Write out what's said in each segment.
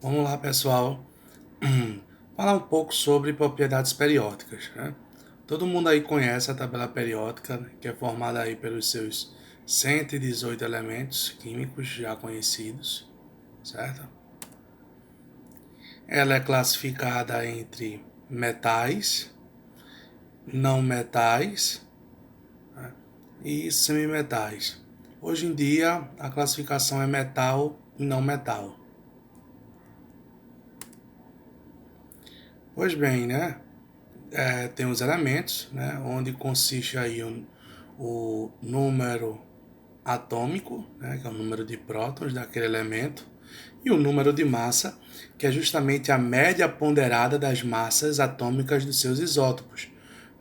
Vamos lá, pessoal. Falar um pouco sobre propriedades periódicas, né? Todo mundo aí conhece a tabela periódica, né, que é formada aí pelos seus 118 elementos químicos já conhecidos, certo? Ela é classificada entre metais, não metais, né, e semimetais. Hoje em dia, a classificação é metal e não metal. Pois bem, né? Tem os elementos, né, onde consiste aí o número atômico, né, que é o número de prótons daquele elemento, e o número de massa, que é justamente a média ponderada das massas atômicas dos seus isótopos.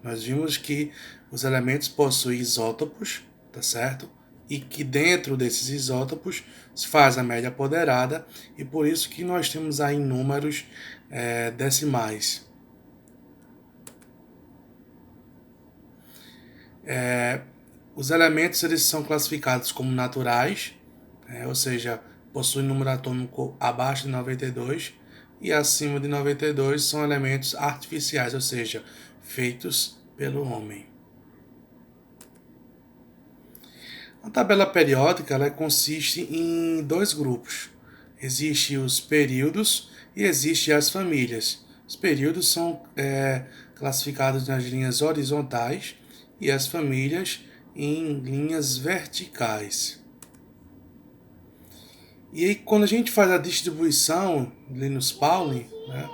Nós vimos que os elementos possuem isótopos, tá certo? E que dentro desses isótopos se faz a média ponderada, e por isso que nós temos aí números decimais. Os elementos eles são classificados como naturais, ou seja, possuem número atômico abaixo de 92 e acima de 92 são elementos artificiais, ou seja, feitos pelo homem. A tabela periódica ela consiste em dois grupos. Existem os períodos e existem as famílias. Os períodos são classificados nas linhas horizontais e as famílias em linhas verticais. E aí, quando a gente faz a distribuição, Linus Pauling, né,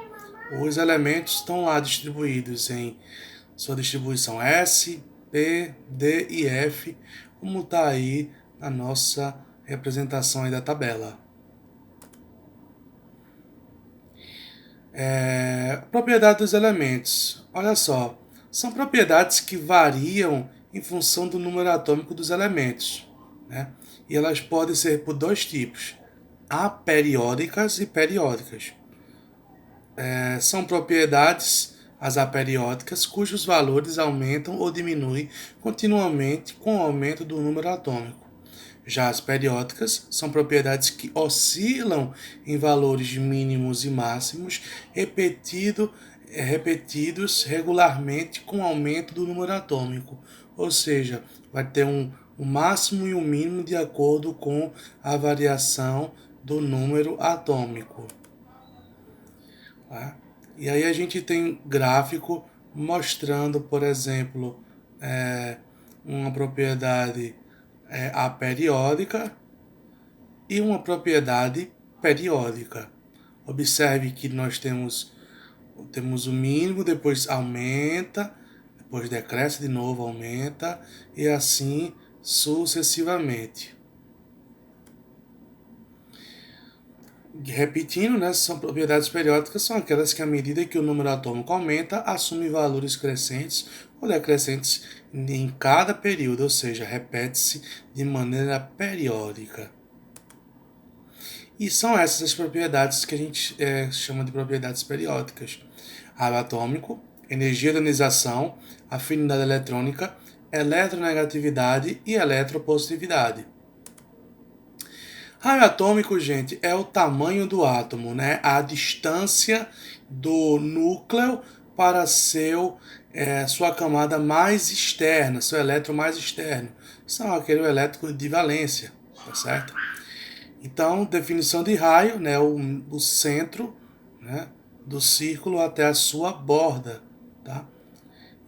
os elementos estão lá distribuídos em sua distribuição S, P, D e F, como está aí na nossa representação aí da tabela. Propriedade dos elementos. Olha só, são propriedades que variam em função do número atômico dos elementos, né? E elas podem ser por dois tipos, aperiódicas e periódicas. São propriedades, as aperiódicas, cujos valores aumentam ou diminuem continuamente com o aumento do número atômico. Já as periódicas são propriedades que oscilam em valores mínimos e máximos repetidos regularmente com o aumento do número atômico. Ou seja, vai ter um máximo e um mínimo de acordo com a variação do número atômico. Tá? E aí a gente tem gráfico mostrando, por exemplo, uma propriedade aperiódica e uma propriedade periódica. Observe que nós temos o mínimo, depois aumenta, depois decresce de novo, aumenta e assim sucessivamente. Repetindo, né, são propriedades periódicas, são aquelas que, à medida que o número atômico aumenta, assumem valores crescentes ou decrescentes em cada período, ou seja, repete-se de maneira periódica. E são essas as propriedades que a gente chama de propriedades periódicas. Raio atômico, energia de ionização, afinidade eletrônica, eletronegatividade e eletropositividade. Raio atômico, gente, é o tamanho do átomo, né? A distância do núcleo para sua camada mais externa, seu elétron mais externo. São aquele elétrico de valência, tá certo? Então, definição de raio, né? O centro, né, do círculo até a sua borda, tá?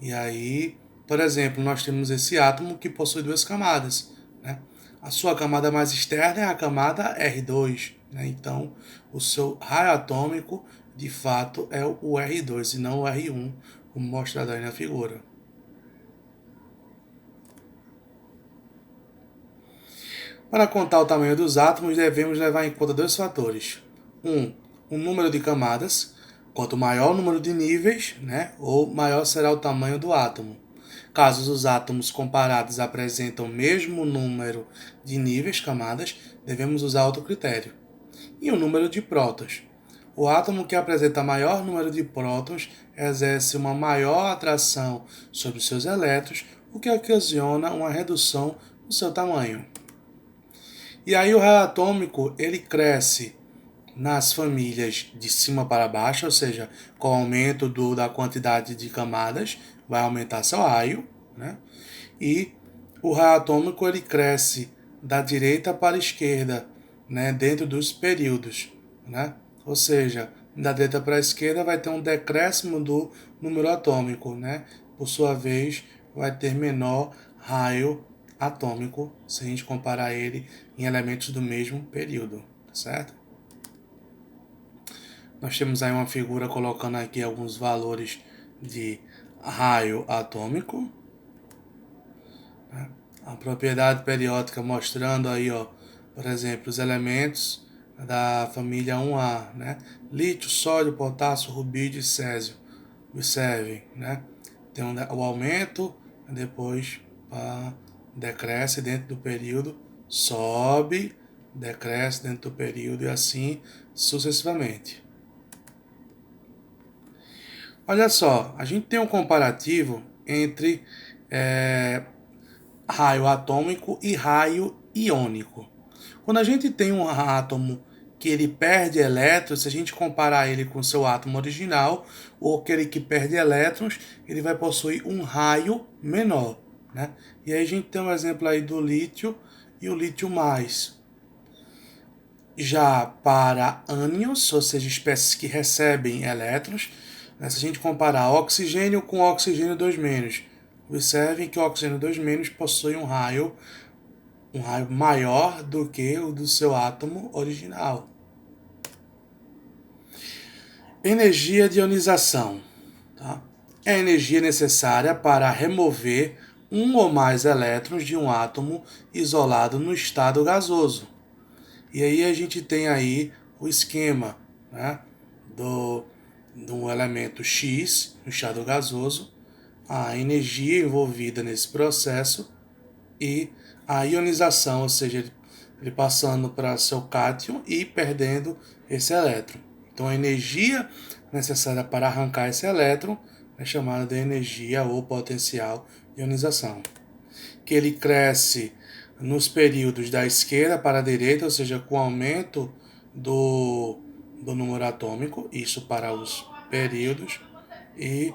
E aí, por exemplo, nós temos esse átomo que possui duas camadas, né? A sua camada mais externa é a camada R2, né? Então, o seu raio atômico, de fato, é o R2 e não o R1, como mostrado aí na figura. Para contar o tamanho dos átomos, devemos levar em conta dois fatores. O número de camadas. Quanto maior o número de níveis, né, ou maior será o tamanho do átomo. Caso os átomos comparados apresentam o mesmo número de níveis, camadas, devemos usar outro critério. E o número de prótons. O átomo que apresenta maior número de prótons exerce uma maior atração sobre os seus elétrons, o que ocasiona uma redução no seu tamanho. E aí o raio atômico ele cresce nas famílias de cima para baixo, ou seja, com o aumento da quantidade de camadas, vai aumentar seu raio, né? E o raio atômico ele cresce da direita para a esquerda, né? Dentro dos períodos, né? Ou seja, da direita para a esquerda vai ter um decréscimo do número atômico, né? Por sua vez, vai ter menor raio atômico se a gente comparar ele em elementos do mesmo período, tá certo? Nós temos aí uma figura colocando aqui alguns valores de raio atômico, né? A propriedade periódica mostrando aí, ó, por exemplo, os elementos da família 1A, né? Lítio, sódio, potássio, rubídio e césio. Observem, né? Tem o aumento, depois decresce dentro do período, sobe, decresce dentro do período e assim sucessivamente. Olha só, a gente tem um comparativo entre raio atômico e raio iônico. Quando a gente tem um átomo que ele perde elétrons, se a gente comparar ele com seu átomo original, ou aquele que perde elétrons, ele vai possuir um raio menor, né? E aí a gente tem um exemplo aí do lítio e o lítio mais. Já para ânions, ou seja, espécies que recebem elétrons, né? Se a gente comparar oxigênio com oxigênio 2-, observem que o oxigênio 2- possui um raio maior do que o do seu átomo original. Energia de ionização, tá? É a energia necessária para remover um ou mais elétrons de um átomo isolado no estado gasoso. E aí a gente tem aí o esquema, né, do elemento X no estado gasoso, a energia envolvida nesse processo e a ionização, ou seja, ele passando para seu cátion e perdendo esse elétron. Então a energia necessária para arrancar esse elétron é chamada de energia ou potencial de ionização. Que ele cresce nos períodos da esquerda para a direita, ou seja, com aumento do número atômico, isso para os períodos, e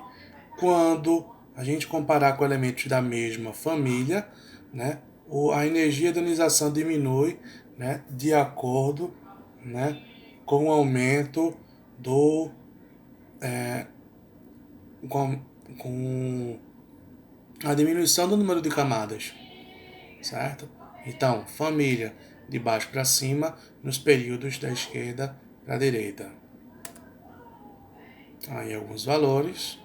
quando a gente comparar com elementos da mesma família, né, a energia de ionização diminui, né, de acordo, né, com o aumento do com, com a diminuição do número de camadas, certo? Então, família de baixo para cima nos períodos da esquerda para a direita. Aí alguns valores.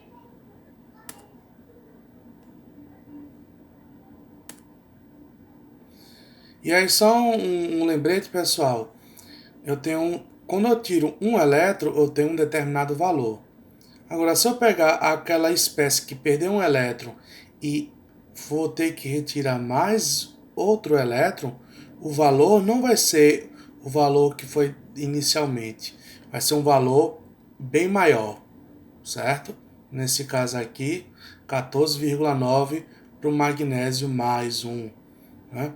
E aí só um lembrete, pessoal. Quando eu tiro um elétron, eu tenho um determinado valor. Agora, se eu pegar aquela espécie que perdeu um elétron e vou ter que retirar mais outro elétron, o valor não vai ser o valor que foi inicialmente. Vai ser um valor bem maior, certo? Nesse caso aqui, 14,9 para o magnésio mais 1. Né?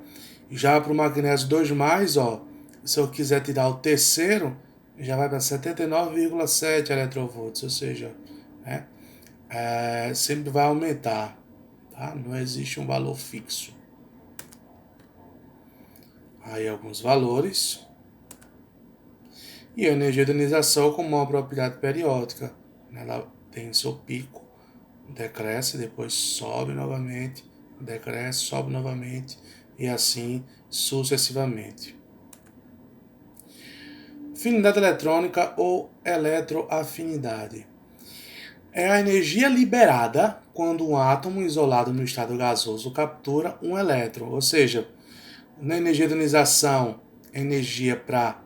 Já para o magnésio 2+, ó, se eu quiser tirar o terceiro, já vai para 79,7 eletronvolts, ou seja, né, sempre vai aumentar, tá? Não existe um valor fixo. Aí alguns valores. E a energia de ionização com uma propriedade periódica, né? Ela tem seu pico, decresce, depois sobe novamente, decresce, sobe novamente e assim sucessivamente. Afinidade eletrônica ou eletroafinidade. É a energia liberada quando um átomo isolado no estado gasoso captura um elétron, ou seja, na energia de ionização, energia para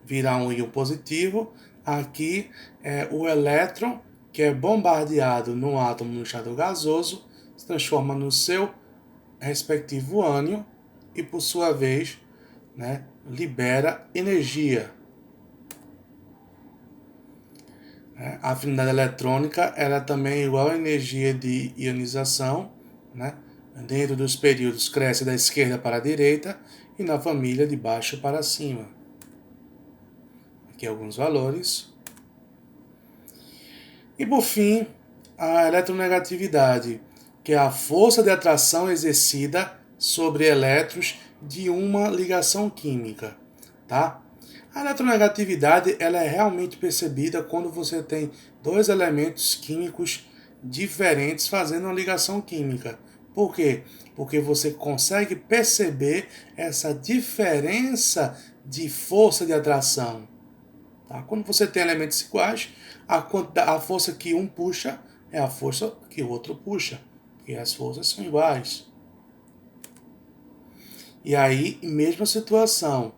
virar um íon positivo, aqui é o elétron que é bombardeado no átomo no estado gasoso, se transforma no seu respectivo ânion e, por sua vez, né, libera energia. A afinidade eletrônica ela também é igual à energia de ionização, né? Dentro dos períodos cresce da esquerda para a direita e na família de baixo para cima. Aqui alguns valores. E por fim, a eletronegatividade, que é a força de atração exercida sobre elétrons de uma ligação química, tá? A eletronegatividade ela é realmente percebida quando você tem dois elementos químicos diferentes fazendo uma ligação química. Por quê? Porque você consegue perceber essa diferença de força de atração. Tá? Quando você tem elementos iguais, a força que um puxa é a força que o outro puxa, porque as forças são iguais. E aí, mesma situação,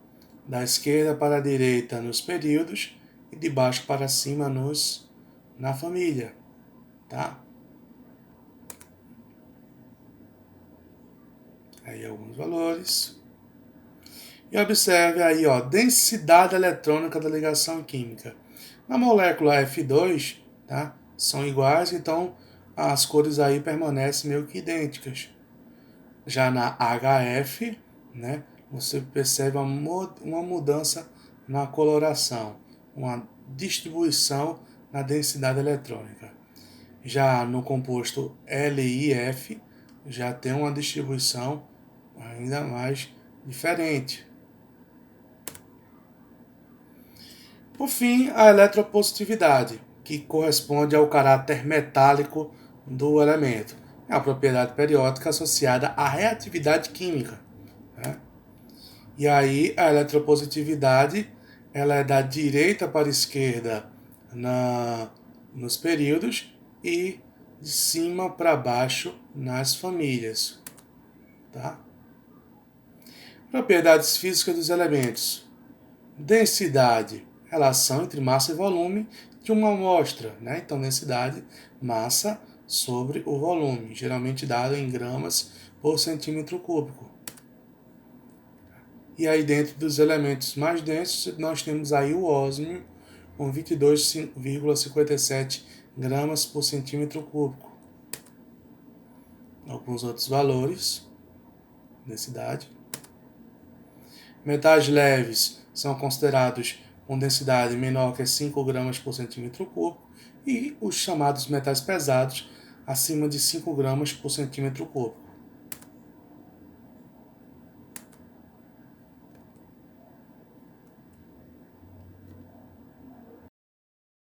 da esquerda para a direita nos períodos e de baixo para cima na família, tá? Aí alguns valores. E observe aí, ó, densidade eletrônica da ligação química. Na molécula F2, tá? São iguais, então as cores aí permanecem meio que idênticas. Já na HF, né, você percebe uma mudança na coloração, uma distribuição na densidade eletrônica. Já no composto LiF, já tem uma distribuição ainda mais diferente. Por fim, a eletropositividade, que corresponde ao caráter metálico do elemento. É a propriedade periódica associada à reatividade química. Né? E aí, a eletropositividade ela é da direita para a esquerda nos períodos e de cima para baixo nas famílias. Tá? Propriedades físicas dos elementos. Densidade, relação entre massa e volume de uma amostra, né? Então, densidade, massa sobre o volume, geralmente dado em gramas por centímetro cúbico. E aí, dentro dos elementos mais densos, nós temos aí o ósmio, com 22,57 gramas por centímetro cúbico. Alguns outros valores, densidade. Metais leves são considerados com densidade menor que 5 gramas por centímetro cúbico e os chamados metais pesados acima de 5 gramas por centímetro cúbico.